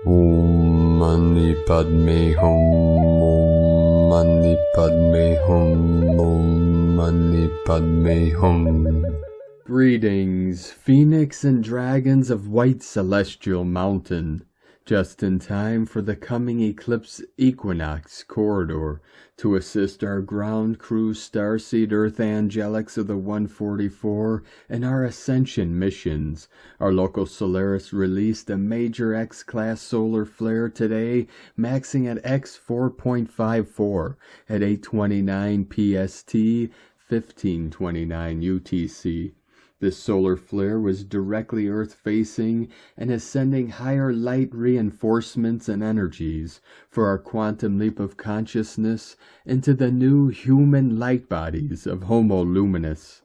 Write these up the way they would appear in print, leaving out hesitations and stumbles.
Om Mani Padme Hum. Om Mani Padme Hum. Om Mani Padme Hum. Greetings, Phoenix and Dragons of White Celestial Mountain. Just in time for the coming Eclipse Equinox Corridor to assist our ground crew Starseed Earth Angelics of the 144 and our Ascension missions. Our local Solaris released a major X-class solar flare today, maxing at X 4.54 at 8:29 PST, 15:29 UTC. This solar flare was directly Earth-facing and is sending higher light reinforcements and energies for our quantum leap of consciousness into the new human light bodies of Homo Luminous.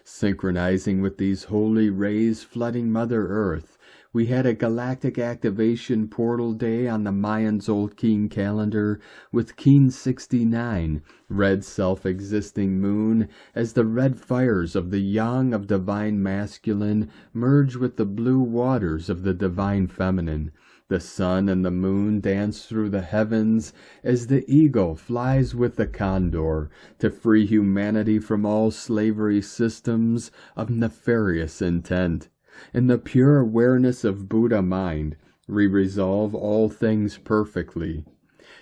Synchronizing with these holy rays flooding Mother Earth, we had a galactic activation portal day on the Mayan Zolkeen calendar with Keen 69, red self-existing moon, as the red fires of the yang of divine masculine merge with the blue waters of the divine feminine. The sun and the moon dance through the heavens as the eagle flies with the condor to free humanity from all slavery systems of nefarious intent. In the pure awareness of Buddha mind, we resolve all things perfectly.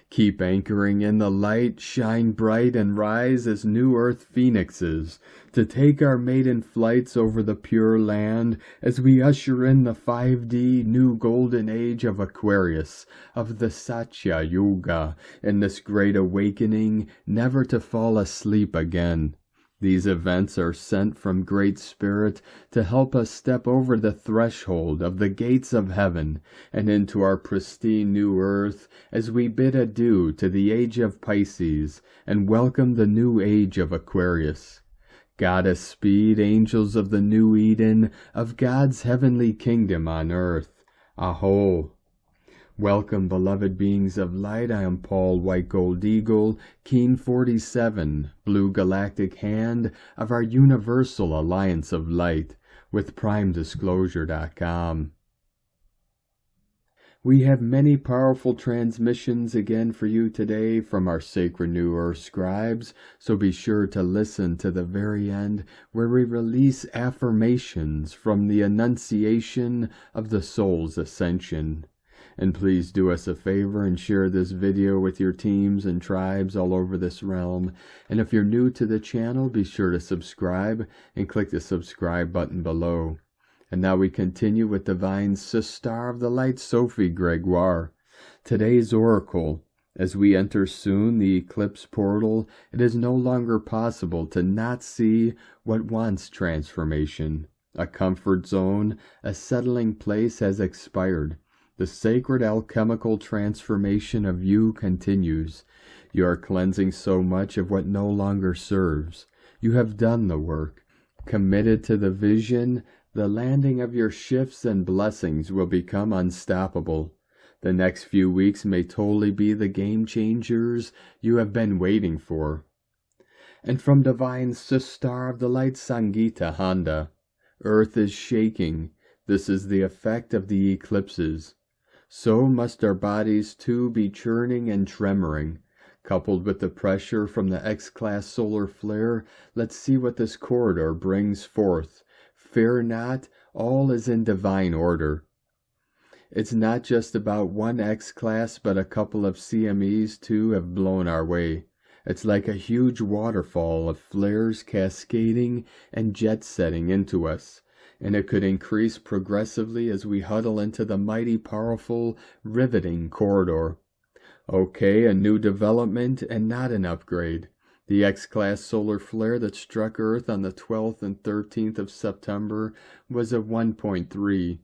Keep anchoring in the light, shine bright, and rise as new earth phoenixes, to take our maiden flights over the pure land as we usher in the 5D new golden age of Aquarius, of the Satya Yuga, in this great awakening, never to fall asleep again. These events are sent from Great Spirit to help us step over the threshold of the gates of heaven and into our pristine new earth as we bid adieu to the age of Pisces and welcome the new age of Aquarius. Goddess speed, angels of the new Eden, of God's heavenly kingdom on earth. Aho! Welcome, beloved beings of light. I am Paul White Gold Eagle, Keen 47, Blue Galactic Hand of our Universal Alliance of Light, with PrimeDisclosure.com. We have many powerful transmissions again for you today from our Sacred New Earth scribes, so be sure to listen to the very end where we release affirmations from the Annunciation of the Soul's Ascension. And please do us a favor and share this video with your teams and tribes all over this realm. And if you're new to the channel, be sure to subscribe and click the subscribe button below. And now we continue with Divine Sister of the Light, Sophie Gregoire. Today's Oracle. As we enter soon the eclipse portal, it is no longer possible to not see what wants transformation. A comfort zone, a settling place has expired. The sacred alchemical transformation of you continues. You are cleansing so much of what no longer serves. You have done the work. Committed to the vision, the landing of your shifts and blessings will become unstoppable. The next few weeks may totally be the game changers you have been waiting for. And from Divine Sister of the Light, Sangita Honda, Earth is shaking. This is the effect of the eclipses. So must our bodies too be churning and tremoring. Coupled with the pressure from the X-class solar flare, let's see what this corridor brings forth. Fear not, all is in divine order. It's not just about one X-class, but a couple of CMEs too have blown our way. It's like a huge waterfall of flares cascading and jet setting into us. And it could increase progressively as we huddle into the mighty, powerful, riveting corridor. Okay, a new development and not an upgrade. The X-class solar flare that struck Earth on the 12th and 13th of September was a 1.3.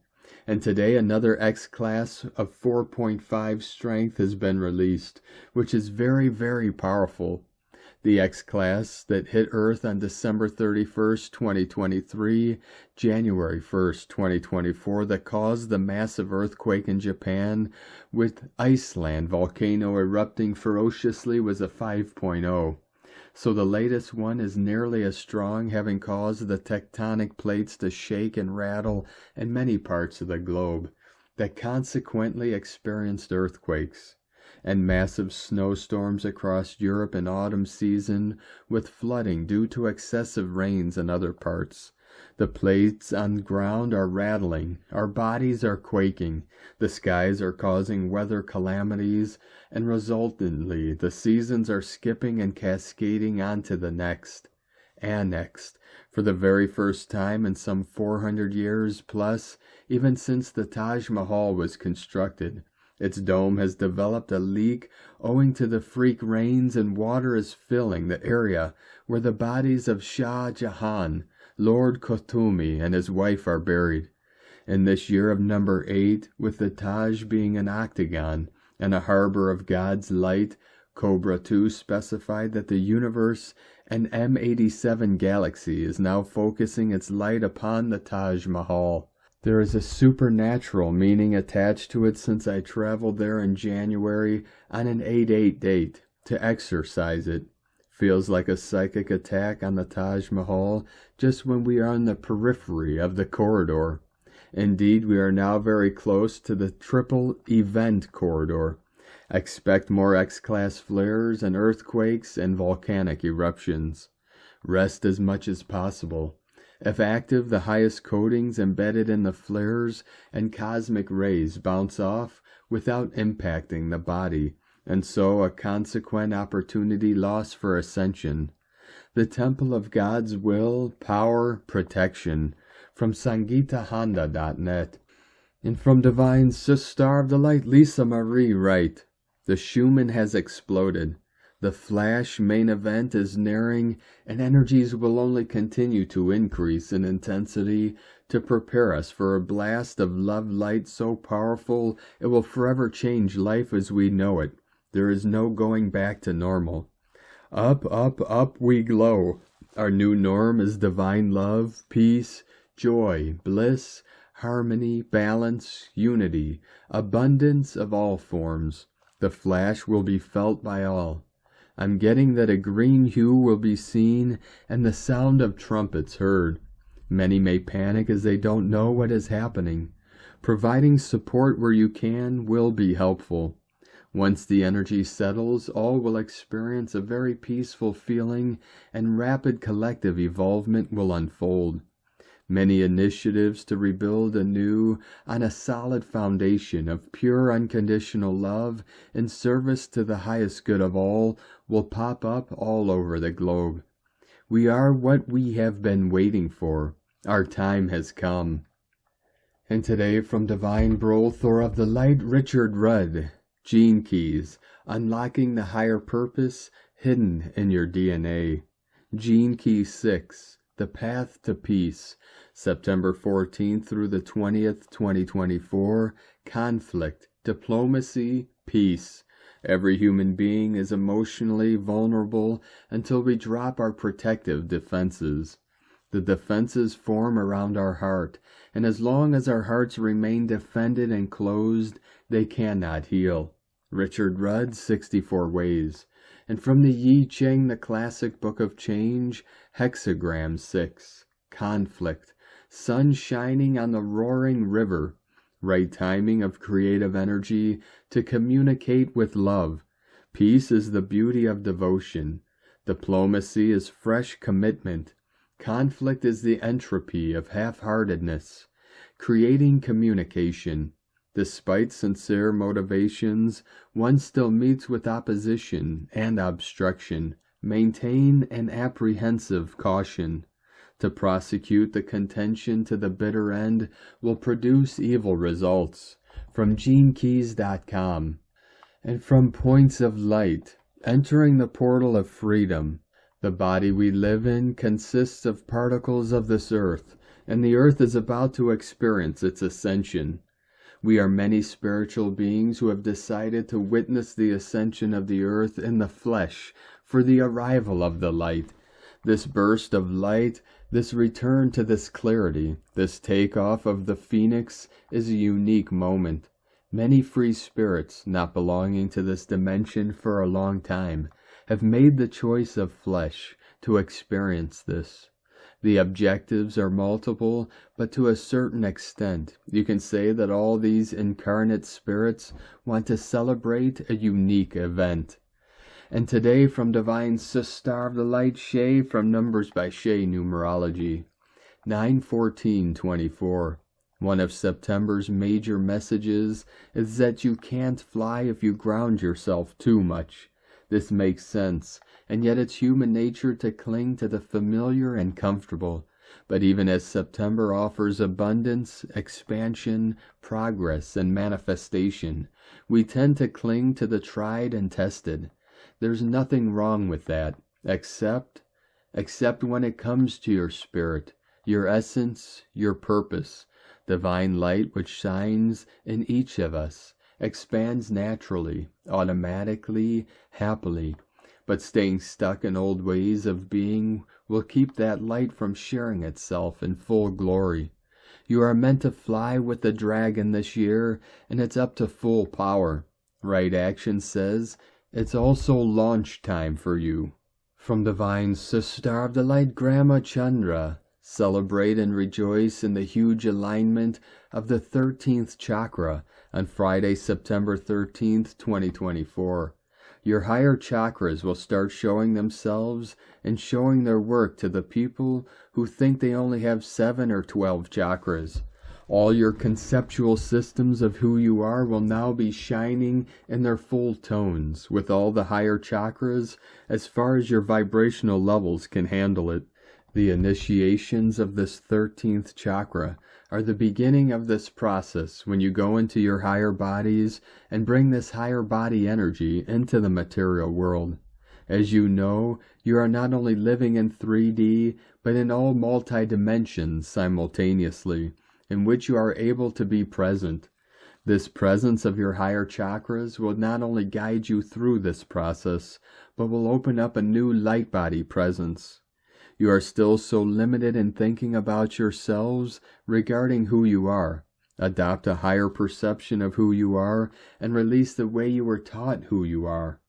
And today another X-class of 4.5 strength has been released, which is very, very powerful. The X-class that hit Earth on December 31st, 2023, January 1st, 2024, that caused the massive earthquake in Japan, with Iceland volcano erupting ferociously, was a 5.0. So the latest one is nearly as strong, having caused the tectonic plates to shake and rattle in many parts of the globe. that consequently experienced earthquakes and massive snowstorms across Europe in autumn season, with flooding due to excessive rains in other parts. The plates on the ground are rattling, our bodies are quaking, the skies are causing weather calamities, and resultantly the seasons are skipping and cascading onto the next, annexed, for the very first time in some 400 years plus, even since the Taj Mahal was constructed. Its dome has developed a leak owing to the freak rains, and water is filling the area where the bodies of Shah Jahan, Lord Kuthumi, and his wife are buried. In this year of number 8, with the Taj being an octagon and a harbor of God's light, Cobra 2 specified that the universe and M87 galaxy is now focusing its light upon the Taj Mahal. There is a supernatural meaning attached to it since I traveled there in January on an 8/8 date to exercise it. Feels like a psychic attack on the Taj Mahal just when we are on the periphery of the corridor. Indeed, we are now very close to the triple event corridor. Expect more X-class flares and earthquakes and volcanic eruptions. Rest as much as possible. If active, the highest coatings embedded in the flares and cosmic rays bounce off without impacting the body, and so a consequent opportunity lost for ascension. The Temple of God's Will, Power, Protection, from SangeetaHonda.net. And from Divine Sister of the Light, Lisa Marie, Wright. The Schumann has exploded. The flash main event is nearing, and energies will only continue to increase in intensity to prepare us for a blast of love light so powerful it will forever change life as we know it. There is no going back to normal. Up, up, up we glow. Our new norm is divine love, peace, joy, bliss, harmony, balance, unity, abundance of all forms. The flash will be felt by all. I'm getting that a green hue will be seen and the sound of trumpets heard. Many may panic as they don't know what is happening. Providing support where you can will be helpful. Once the energy settles, all will experience a very peaceful feeling, and rapid collective evolvement will unfold. Many initiatives to rebuild anew on a solid foundation of pure unconditional love in service to the highest good of all will pop up all over the globe. We are what we have been waiting for. Our time has come. And today from Divine Brothor of the Light, Richard Rudd, Gene Keys, Unlocking the Higher Purpose Hidden in Your DNA. Gene Key 6, The Path to Peace, September 14th through the 20th, 2024. Conflict, diplomacy, peace. Every human being is emotionally vulnerable until we drop our protective defenses. The defenses form around our heart, and as long as our hearts remain defended and closed, they cannot heal. Richard Rudd, 64 Ways. And from the Yi Ching, the classic Book of Change, Hexagram 6. Conflict, sun shining on the roaring river. Right timing of creative energy to communicate with love. Peace is the beauty of devotion. Diplomacy is fresh commitment. Conflict is the entropy of half-heartedness. Creating communication. Despite sincere motivations, one still meets with opposition and obstruction. Maintain an apprehensive caution. To prosecute the contention to the bitter end will produce evil results. From GeneKeys.com. And from Points of Light, entering the portal of freedom. The body we live in consists of particles of this earth, and the earth is about to experience its ascension. We are many spiritual beings who have decided to witness the ascension of the earth in the flesh for the arrival of the light. This burst of light, this return to this clarity, this takeoff of the phoenix is a unique moment. Many free spirits, not belonging to this dimension for a long time, have made the choice of flesh to experience this. The objectives are multiple, but to a certain extent, you can say that all these incarnate spirits want to celebrate a unique event. And today from Divine Star of the Light Shay from Numbers by Shay Numerology, 9/14/24. One of September's major messages is that you can't fly if you ground yourself too much. This makes sense, and yet it's human nature to cling to the familiar and comfortable. But even as September offers abundance, expansion, progress, and manifestation, we tend to cling to the tried and tested. There's nothing wrong with that, except when it comes to your spirit, your essence, your purpose. Divine light which shines in each of us expands naturally, automatically, happily. But staying stuck in old ways of being will keep that light from sharing itself in full glory. You are meant to fly with the dragon this year, and it's up to full power. Right action says it's also launch time for you. From Divine Sister of the Light Grandma Chandra, celebrate and rejoice in the huge alignment of the 13th chakra on Friday, September 13th, 2024. Your higher chakras will start showing themselves and showing their work to the people who think they only have 7 or 12 chakras. All your conceptual systems of who you are will now be shining in their full tones with all the higher chakras as far as your vibrational levels can handle it. The initiations of this 13th chakra are the beginning of this process when you go into your higher bodies and bring this higher body energy into the material world. As you know, you are not only living in 3D, but in all multi-dimensions simultaneously, in which you are able to be present. This presence of your higher chakras will not only guide you through this process, but will open up a new light body presence. You are still so limited in thinking about yourselves regarding who you are. Adopt a higher perception of who you are and release the way you were taught who you are.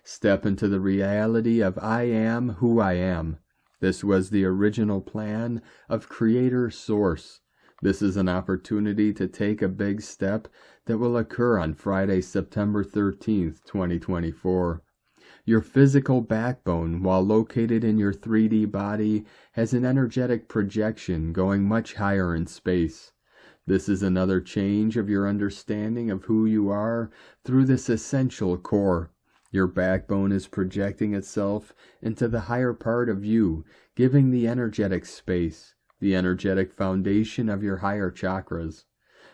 Step into the reality of I am who I am. This was the original plan of Creator Source. This is an opportunity to take a big step that will occur on Friday, September 13th, 2024. Your physical backbone, while located in your 3D body, has an energetic projection going much higher in space. This is another change of your understanding of who you are through this essential core. Your backbone is projecting itself into the higher part of you, giving the energetic space, the energetic foundation of your higher chakras.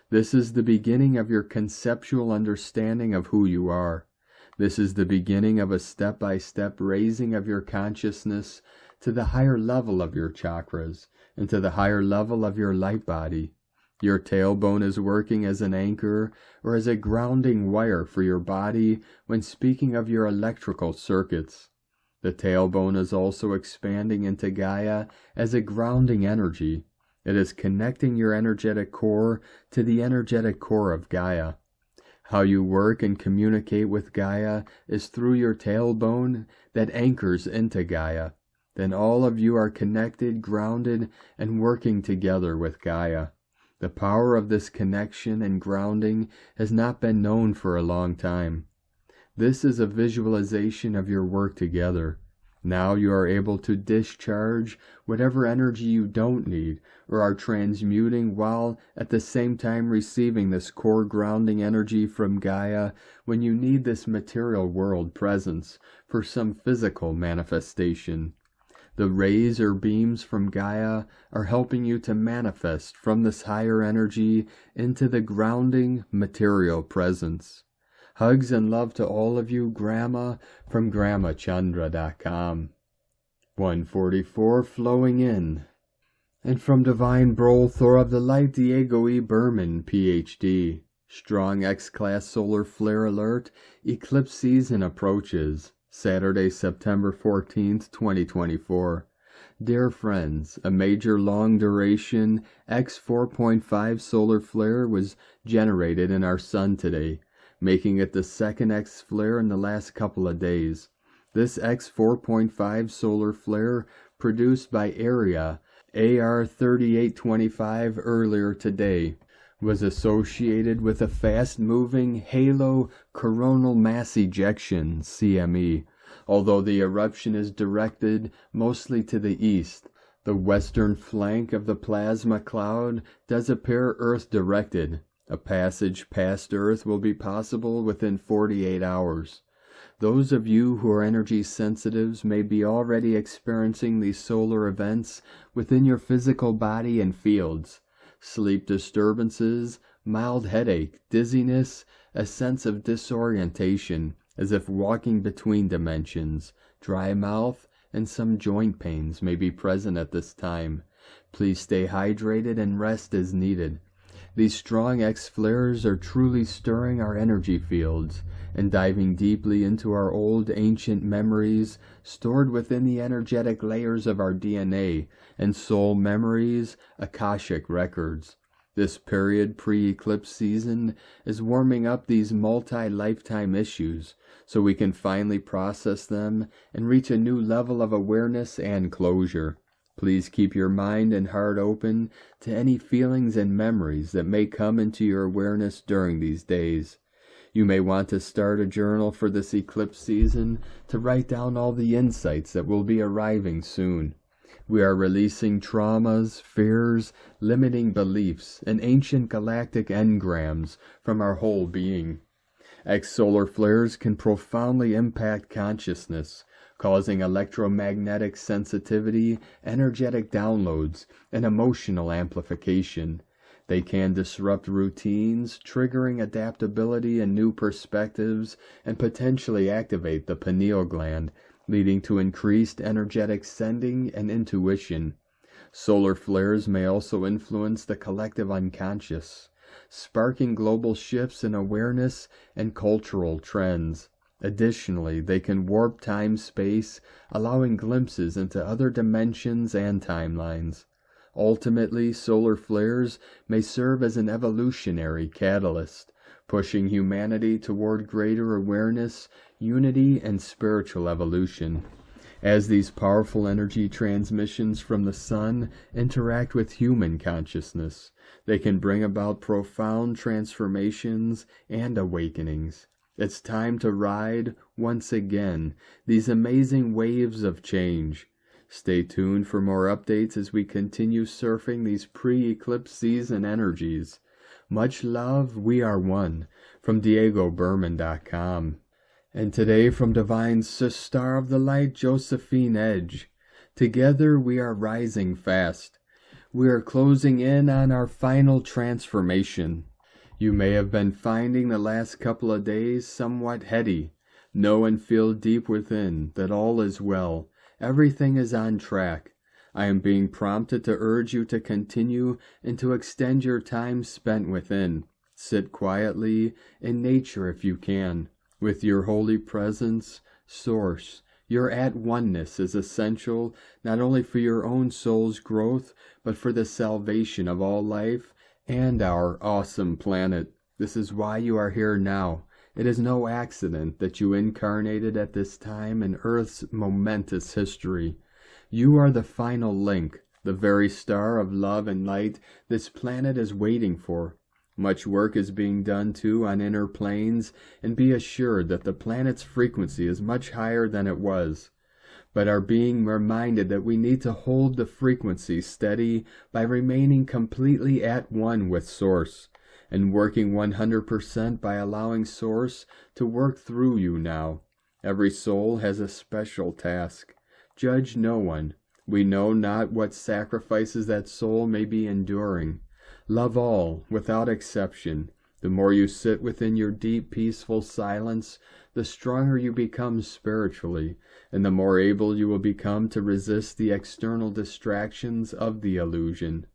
This is the beginning of your conceptual understanding of who you are. This is the beginning of a step-by-step raising of your consciousness to the higher level of your chakras and to the higher level of your light body. Your tailbone is working as an anchor or as a grounding wire for your body when speaking of your electrical circuits. The tailbone is also expanding into Gaia as a grounding energy. It is connecting your energetic core to the energetic core of Gaia. How you work and communicate with Gaia is through your tailbone that anchors into Gaia. Then all of you are connected, grounded, and working together with Gaia. The power of this connection and grounding has not been known for a long time. This is a visualization of your work together. Now you are able to discharge whatever energy you don't need or are transmuting while at the same time receiving this core grounding energy from Gaia when you need this material world presence for some physical manifestation. The rays or beams from Gaia are helping you to manifest from this higher energy into the grounding material presence. Hugs and love to all of you, Grandma, from GrandmaChandra.com. 144 flowing in. And from Divine Brol Thor of the Light, Diego E. Berman, Ph.D. Strong X-Class Solar Flare Alert. Eclipse season approaches. Saturday, September 14th, 2024. Dear friends, a major long-duration X 4.5 solar flare was generated in our sun today, making it the second X flare in the last couple of days. This X 4.5 solar flare, produced by Area AR 3825 earlier today was associated with a fast-moving halo coronal mass ejection, CME, although the eruption is directed mostly to the east. The western flank of the plasma cloud does appear Earth-directed. A passage past Earth will be possible within 48 hours. Those of you who are energy sensitives may be already experiencing these solar events within your physical body and fields. Sleep disturbances, mild headache, dizziness, a sense of disorientation, as if walking between dimensions, dry mouth, and some joint pains may be present at this time. Please stay hydrated and rest as needed. These strong X-flares are truly stirring our energy fields and diving deeply into our old ancient memories stored within the energetic layers of our DNA and soul memories, Akashic records. This period pre-eclipse season is warming up these multi-lifetime issues so we can finally process them and reach a new level of awareness and closure. Please keep your mind and heart open to any feelings and memories that may come into your awareness during these days. You may want to start a journal for this eclipse season to write down all the insights that will be arriving soon. We are releasing traumas, fears, limiting beliefs, and ancient galactic engrams from our whole being. X-solar flares can profoundly impact consciousness, causing electromagnetic sensitivity, energetic downloads, and emotional amplification. They can disrupt routines, triggering adaptability and new perspectives, and potentially activate the pineal gland, leading to increased energetic sending and intuition. Solar flares may also influence the collective unconscious, sparking global shifts in awareness and cultural trends. Additionally, they can warp time-space, allowing glimpses into other dimensions and timelines. Ultimately, solar flares may serve as an evolutionary catalyst, pushing humanity toward greater awareness, unity, and spiritual evolution. As these powerful energy transmissions from the sun interact with human consciousness, they can bring about profound transformations and awakenings. It's time to ride, once again, these amazing waves of change. Stay tuned for more updates as we continue surfing these pre-eclipse season energies. Much love, we are one, from DiegoBerman.com. And today from Divine Star of the Light, Josephine Edge. Together we are rising fast. We are closing in on our final transformation. You may have been finding the last couple of days somewhat heady. Know and feel deep within that all is well. Everything is on track. I am being prompted to urge you to continue and to extend your time spent within. Sit quietly in nature if you can. With your holy presence, source, your at-oneness is essential not only for your own soul's growth, but for the salvation of all life and our awesome planet. This is why you are here now. It is no accident that you incarnated at this time in Earth's momentous history. You are the final link, the very star of love and light this planet is waiting for. Much work is being done too on inner planes, and be assured that the planet's frequency is much higher than it was, but are being reminded that we need to hold the frequency steady by remaining completely at one with Source, and working 100% by allowing Source to work through you now. Every soul has a special task. Judge no one. We know not what sacrifices that soul may be enduring. Love all, without exception. The more you sit within your deep, peaceful silence, the stronger you become spiritually, and the more able you will become to resist the external distractions of the illusion.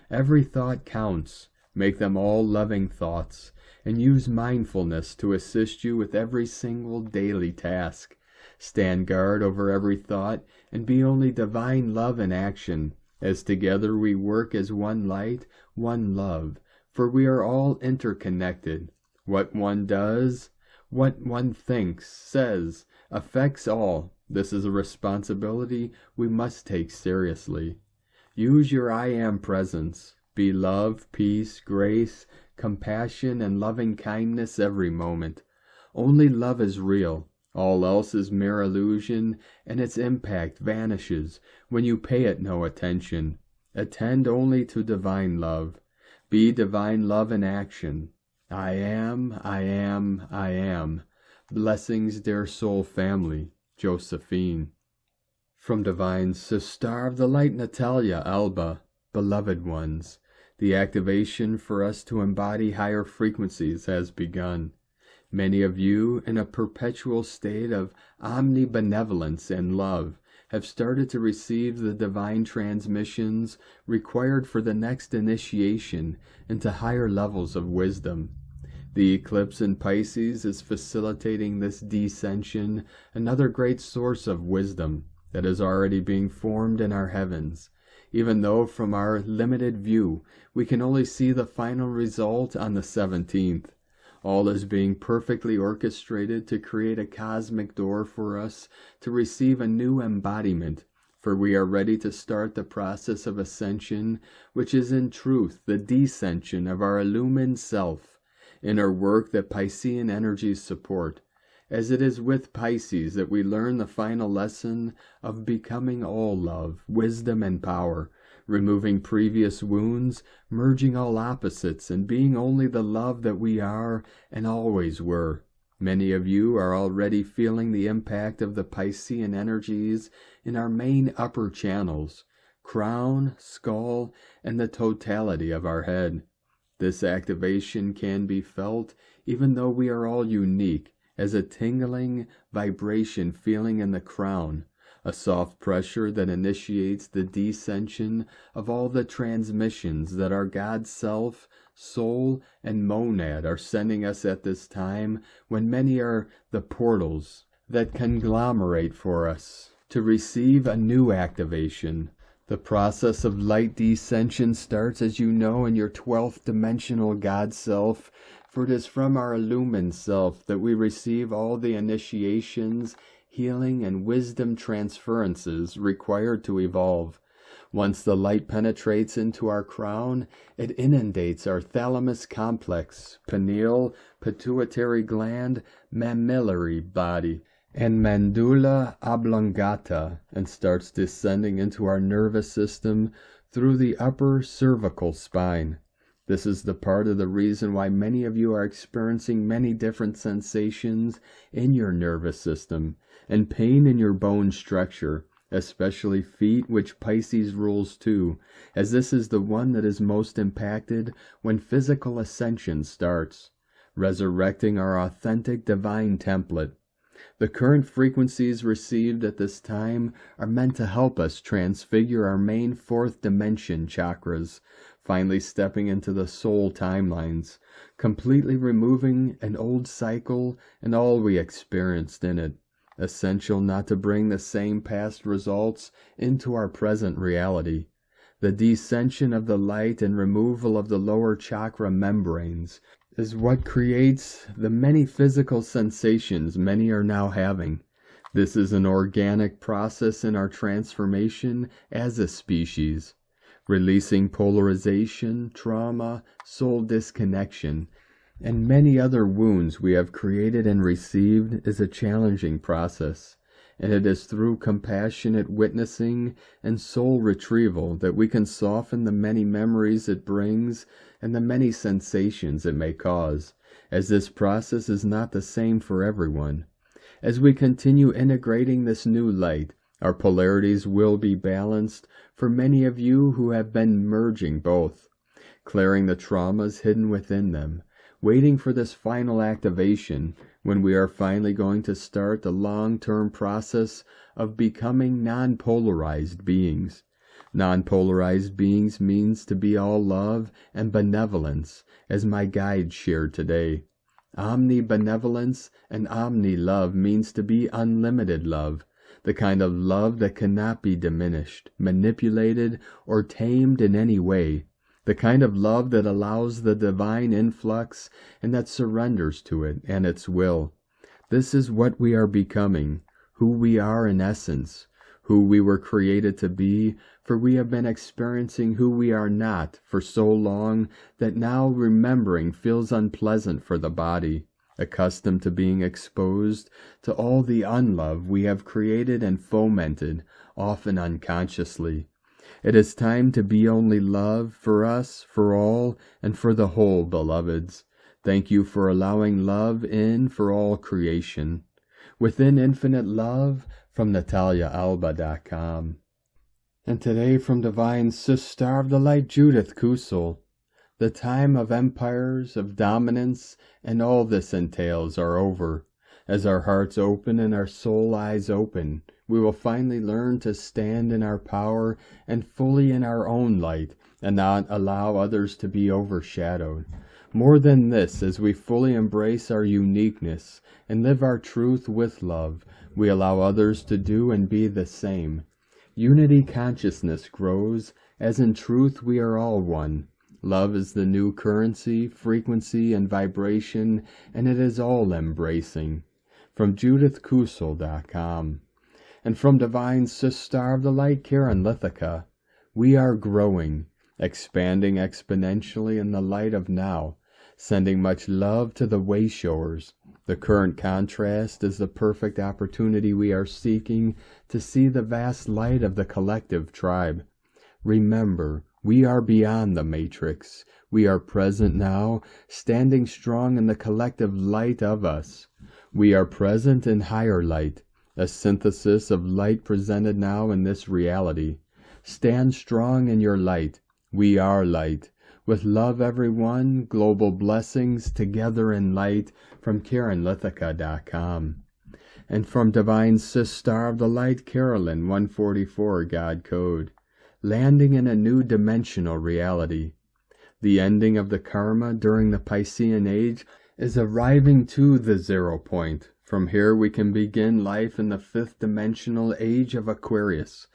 Every thought counts. Make them all loving thoughts, and use mindfulness to assist you with every single daily task. Stand guard over every thought, and be only divine love in action, as together we work as one light, one love, for we are all interconnected. What one does, what one thinks, says, affects all. This is a responsibility we must take seriously. Use your I am presence. Be love, peace, grace, compassion, and loving kindness every moment. Only love is real. All else is mere illusion, and its impact vanishes when you pay it no attention. Attend only to divine love. Be divine love in action. I am, I am, I am. Blessings, dear soul family. Josephine. From Divine Sister of the Light Natalia Alba. Beloved ones, the activation for us to embody higher frequencies has begun. Many of you, in a perpetual state of omnibenevolence and love, have started to receive the divine transmissions required for the next initiation into higher levels of wisdom. The eclipse in Pisces is facilitating this descension, another great source of wisdom that is already being formed in our heavens. Even though from our limited view we can only see the final result on the 17th. All is being perfectly orchestrated to create a cosmic door for us to receive a new embodiment, for we are ready to start the process of ascension, which is in truth the descension of our illumined self, inner work that Piscean energies support, as it is with Pisces that we learn the final lesson of becoming all love, wisdom, and power, removing previous wounds, merging all opposites, and being only the love that we are and always were. Many of you are already feeling the impact of the Piscean energies in our main upper channels, crown, skull, and the totality of our head. This activation can be felt even though we are all unique, as a tingling vibration feeling in the crown, a soft pressure that initiates the descension of all the transmissions that our God Self, Soul, and Monad are sending us at this time, when many are the portals that conglomerate for us to receive a new activation. The process of light descension starts, as you know, in your 12th dimensional God Self, for it is from our illumined self that we receive all the initiations, healing, and wisdom transferences required to evolve. Once the light penetrates into our crown, it inundates our thalamus complex, pineal, pituitary gland, mammillary body, and medulla oblongata, and starts descending into our nervous system through the upper cervical spine. This is the part of the reason why many of you are experiencing many different sensations in your nervous system and pain in your bone structure, especially feet, which Pisces rules too, as this is the one that is most impacted when physical ascension starts, resurrecting our authentic divine template. The current frequencies received at this time are meant to help us transfigure our main 4th dimension chakras, finally stepping into the soul timelines, completely removing an old cycle and all we experienced in it, essential not to bring the same past results into our present reality. The descension of the light and removal of the lower chakra membranes is what creates the many physical sensations many are now having. This is an organic process in our transformation as a species. Releasing polarization, trauma, soul disconnection, and many other wounds we have created and received is a challenging process, and it is through compassionate witnessing and soul retrieval that we can soften the many memories it brings and the many sensations it may cause, as this process is not the same for everyone. As we continue integrating this new light, our polarities will be balanced for many of you who have been merging both, clearing the traumas hidden within them, waiting for this final activation when we are finally going to start the long-term process of becoming non-polarized beings. Non-polarized beings means to be all love and benevolence, as my guide shared today. Omni-benevolence and omni-love means to be unlimited love, the kind of love that cannot be diminished, manipulated, or tamed in any way, the kind of love that allows the divine influx and that surrenders to it and its will. This is what we are becoming, who we are in essence, who we were created to be, for we have been experiencing who we are not for so long that now remembering feels unpleasant for the body, accustomed to being exposed to all the unlove we have created and fomented, often unconsciously. It is time to be only love for us, for all, and for the whole, beloveds. Thank you for allowing love in for all creation. Within infinite love, from NataliaAlba.com. And today from Divine Sister of the Light, Judith Kusel. The time of empires, of dominance, and all this entails are over. As our hearts open and our soul eyes open, we will finally learn to stand in our power and fully in our own light, and not allow others to be overshadowed. More than this, as we fully embrace our uniqueness and live our truth with love, we allow others to do and be the same. Unity consciousness grows, as in truth we are all one. Love is the new currency, frequency, and vibration, and it is all embracing. From JudithKusel.com. And from Divine Sister of the Light, Karen Lithica. We are growing, expanding exponentially in the light of now, sending much love to the wayshowers. The current contrast is the perfect opportunity we are seeking to see the vast light of the collective tribe. Remember, we are beyond the matrix. We are present now, standing strong in the collective light of us. We are present in higher light, a synthesis of light presented now in this reality. Stand strong in your light. We are light. With love, everyone, global blessings, together in light, from KarenLithica.com. And from Divine Sister of the Light, Carolyn, 144, God Code. Landing in a new dimensional reality. The ending of the karma during the Piscean age is arriving to the 0 point. From here we can begin life in the 5th dimensional age of Aquarius.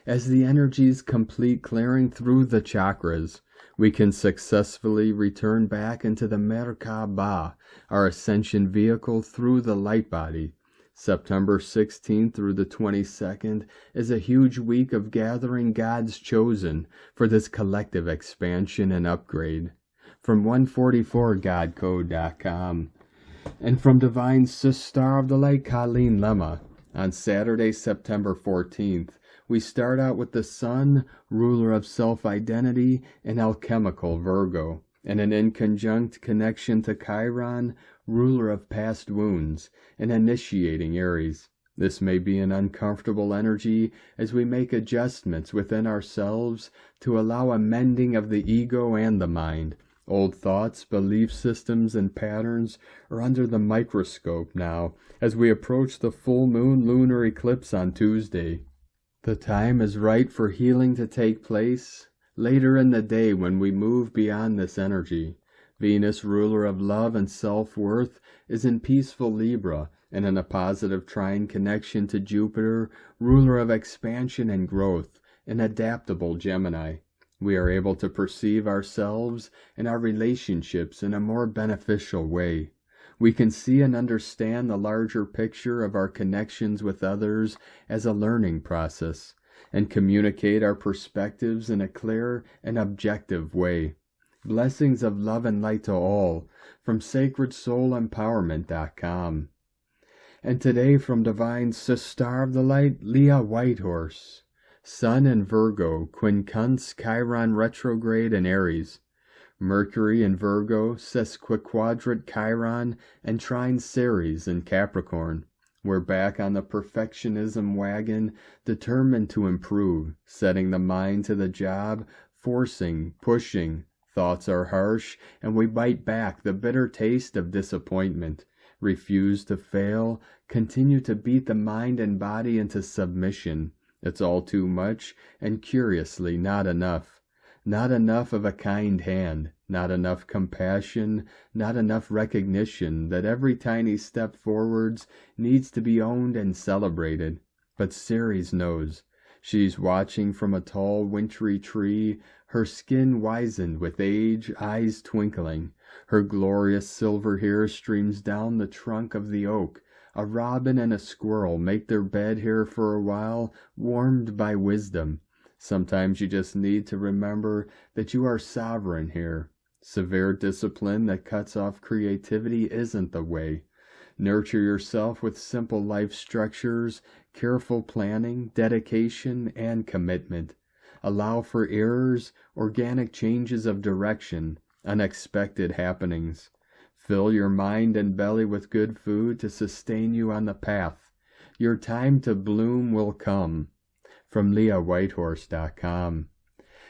As the energies complete clearing through the chakras, we can successfully return back into the Merkaba, our ascension vehicle through the light body. September 16th through the 22nd is a huge week of gathering God's chosen for this collective expansion and upgrade. From 144godcode.com. And from Divine Sister of the Light, Colleen Lemma. On Saturday, September 14th, we start out with the Sun, ruler of self-identity, in alchemical Virgo, and an inconjunct connection to Chiron, ruler of past wounds, and initiating Aries. This may be an uncomfortable energy as we make adjustments within ourselves to allow a mending of the ego and the mind. Old thoughts, belief systems, and patterns are under the microscope now as we approach the full moon lunar eclipse on Tuesday. The time is right for healing to take place later in the day when we move beyond this energy. Venus, ruler of love and self-worth, is in peaceful Libra and in a positive trine connection to Jupiter, ruler of expansion and growth, in adaptable Gemini. We are able to perceive ourselves and our relationships in a more beneficial way. We can see and understand the larger picture of our connections with others as a learning process, and communicate our perspectives in a clear and objective way. Blessings of love and light to all, from SacredSoulEmpowerment.com. And today from Divine Sister of the Light, Leah Whitehorse. Sun in Virgo, quincunx Chiron retrograde in Aries. Mercury in Virgo, sesquiquadrate Chiron, and trine Ceres in Capricorn. We're back on the perfectionism wagon, determined to improve, setting the mind to the job, forcing, pushing. Thoughts are harsh, and we bite back the bitter taste of disappointment. Refuse to fail, continue to beat the mind and body into submission. It's all too much, and curiously not enough. Not enough of a kind hand, not enough compassion, not enough recognition that every tiny step forwards needs to be owned and celebrated. But Ceres knows. She's watching from a tall wintry tree, her skin wizened with age, eyes twinkling. Her glorious silver hair streams down the trunk of the oak, A robin and a squirrel make their bed here for a while, warmed by wisdom. Sometimes you just need to remember that you are sovereign here. Severe discipline that cuts off creativity isn't the way. Nurture yourself with simple life structures, careful planning, dedication, and commitment. Allow for errors, organic changes of direction, unexpected happenings. Fill your mind and belly with good food to sustain you on the path. Your time to bloom will come. From LeahWhitehorse.com.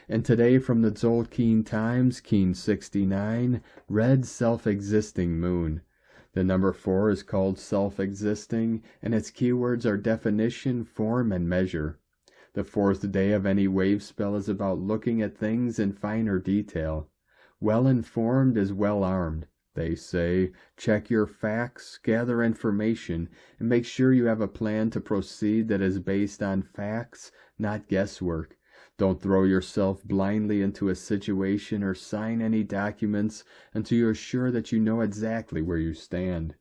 And today from the Tzolk'in Times, Keen 69, Red Self-Existing Moon. The number 4 is called self-existing, and its keywords are definition, form, and measure. The 4th day of any wave spell is about looking at things in finer detail. Well-informed is well-armed, they say. Check your facts, gather information, and make sure you have a plan to proceed that is based on facts, not guesswork. Don't throw yourself blindly into a situation or sign any documents until you are sure that you know exactly where you stand.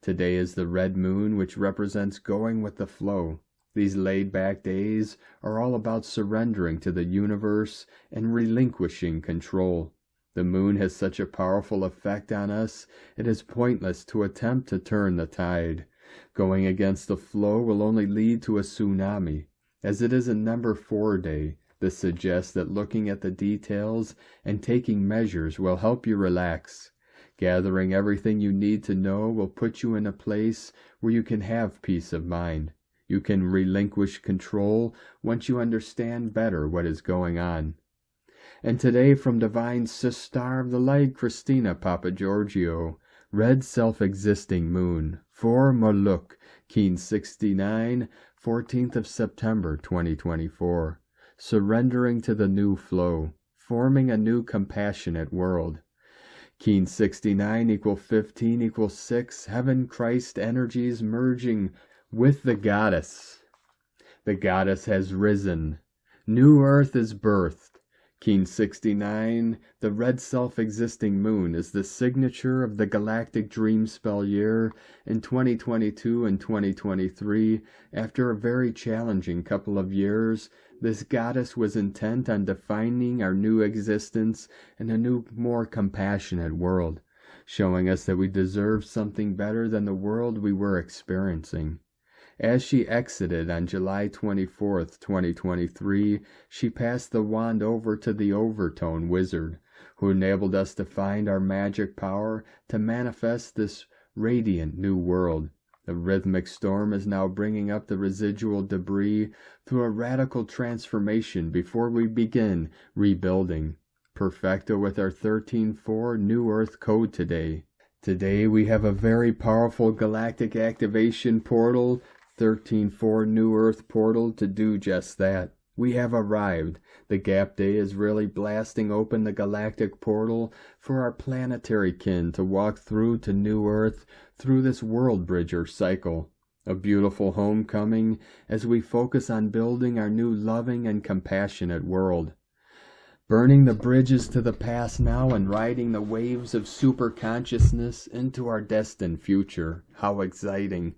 Today is the red moon, which represents going with the flow. These laid-back days are all about surrendering to the universe and relinquishing control. The moon has such a powerful effect on us, it is pointless to attempt to turn the tide. Going against the flow will only lead to a tsunami. As it is a number 4 day, this suggests that looking at the details and taking measures will help you relax. Gathering everything you need to know will put you in a place where you can have peace of mind. You can relinquish control once you understand better what is going on. And today from Divine Sister of the Light, Christina Papagiorgio, Red Self-Existing Moon, 4 Moloch, Keen 69, 14th of September 2024. Surrendering to the new flow, forming a new compassionate world. Keen 69 = 15 = 6, Heaven Christ energies merging with the goddess. The goddess has risen. New earth is birthed. Keen 69, the red self-existing moon, is the signature of the galactic dream spell year in 2022 and 2023. After a very challenging couple of years, this goddess was intent on defining our new existence in a new, more compassionate world, showing us that we deserve something better than the world we were experiencing. As she exited on July 24th, 2023, she passed the wand over to the Overtone Wizard, who enabled us to find our magic power to manifest this radiant new world. The rhythmic storm is now bringing up the residual debris through a radical transformation before we begin rebuilding. Perfecto with our 13-4 New Earth code today. Today we have a very powerful galactic activation portal, 13-4 New Earth portal, to do just that. We have arrived. The Gap Day is really blasting open the galactic portal for our planetary kin to walk through to New Earth through this world bridger cycle. A beautiful homecoming as we focus on building our new loving and compassionate world. Burning the bridges to the past now and riding the waves of super consciousness into our destined future. How exciting.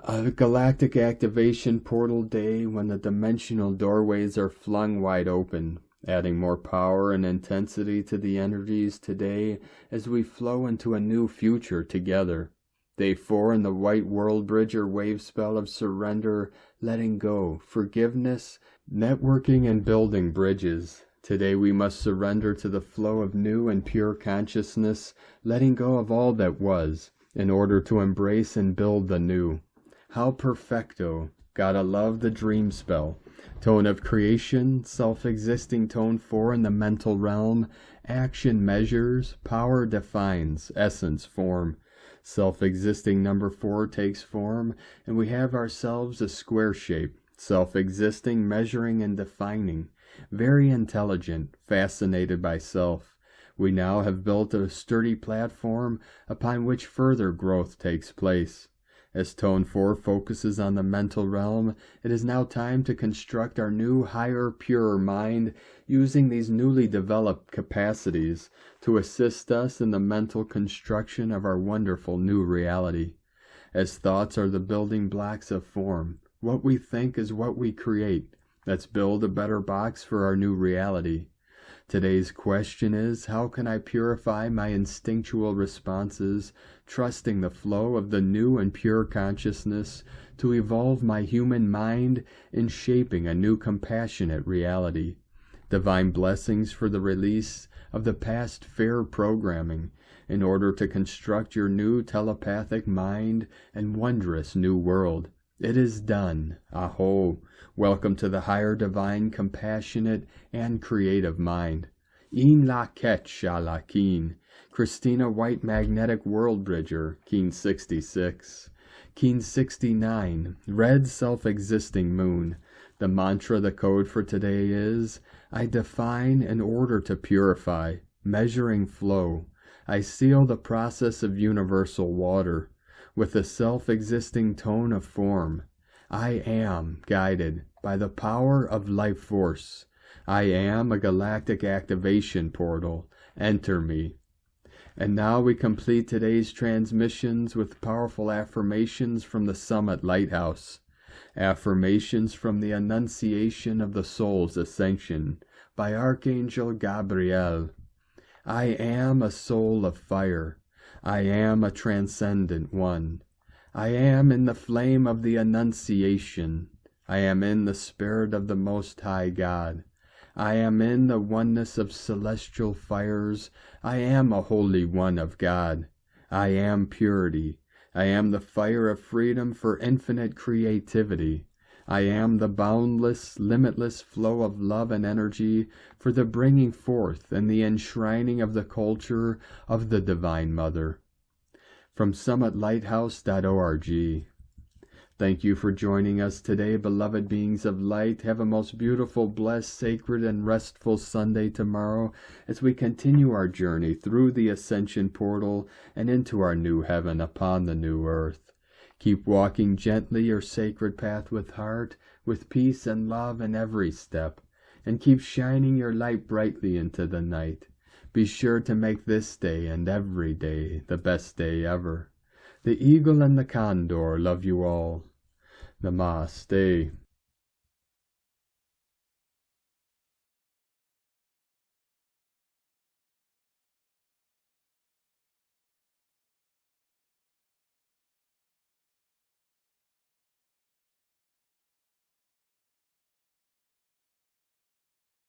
A galactic activation portal day when the dimensional doorways are flung wide open, adding more power and intensity to the energies today as we flow into a new future together. Day 4 in the White World Bridger wave spell of surrender, letting go, forgiveness, networking, and building bridges. Today we must surrender to the flow of new and pure consciousness, letting go of all that was, in order to embrace and build the new. How perfecto. Gotta love the dream spell. Tone of creation, self-existing tone 4 in the mental realm, action measures, power defines, essence form. Self-existing number 4 takes form, and we have ourselves a square shape, self-existing, measuring and defining. Very intelligent, fascinated by self. We now have built a sturdy platform upon which further growth takes place. As Tone 4 focuses on the mental realm, it is now time to construct our new, higher, purer mind using these newly developed capacities to assist us in the mental construction of our wonderful new reality. as thoughts are the building blocks of form. What we think is what we create. Let's build a better box for our new reality. Today's question is, how can I purify my instinctual responses, trusting the flow of the new and pure consciousness to evolve my human mind in shaping a new compassionate reality? Divine blessings for the release of the past fair programming in order to construct your new telepathic mind and wondrous new world. It is done. Aho. Welcome to the higher divine, compassionate, and creative mind. In la ket shala keen. Christina White Magnetic World Bridger, Keen 66. Keen 69. Red Self-Existing Moon. The mantra, the code for today is, I define in order to purify, measuring flow. I seal the process of universal water with the self-existing tone of form. I am guided by the power of life force. I am a galactic activation portal. Enter me. And now we complete today's transmissions with powerful affirmations from the Summit Lighthouse. Affirmations from the Annunciation of the Soul's Ascension by Archangel Gabriel. I am a soul of fire. I am a transcendent one. I am in the flame of the Annunciation. I am in the spirit of the Most High God. I am in the oneness of celestial fires. I am a Holy One of God. I am purity. I am the fire of freedom for infinite creativity. I am the boundless, limitless flow of love and energy for the bringing forth and the enshrining of the culture of the Divine Mother. From summitlighthouse.org. Thank you for joining us today, beloved beings of light. Have a most beautiful, blessed, sacred, and restful Sunday tomorrow as we continue our journey through the Ascension portal and into our new heaven upon the new earth. Keep walking gently your sacred path with heart, with peace and love in every step, and keep shining your light brightly into the night. Be sure to make this day and every day the best day ever. The Eagle and the Condor love you all. Namaste.